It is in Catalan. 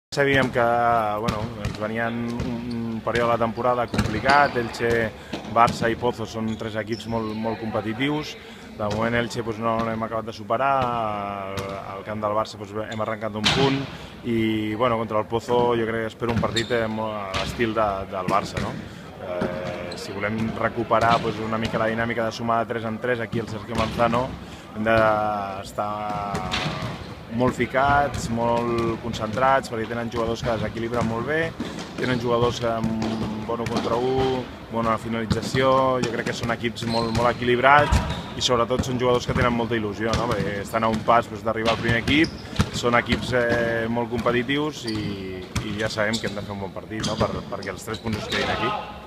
Sabíem que ens venien un període de temporada complicat. Elche, Barça i Pozo són tres equips molt competitius. De moment Elche no l'hem acabat de superar, al camp del Barça hem arrencat un punt i contra el Pozo jo crec que espero un partit a l'estil del Barça. Si volem recuperar una mica la dinàmica de sumar de 3 en 3 aquí al Sergio Manzano, hem d'estar molt ficats, molt concentrats, perquè tenen jugadors que desequilibren molt bé, tenen jugadors amb bon 1 contra 1, bona finalització. Jo crec que són equips molt equilibrats i sobretot són jugadors que tenen molta il·lusió, perquè estan a un pas d'arribar al primer equip, són equips molt competitius i ja sabem que hem de fer un bon partit perquè els 3 punts es quedin aquí.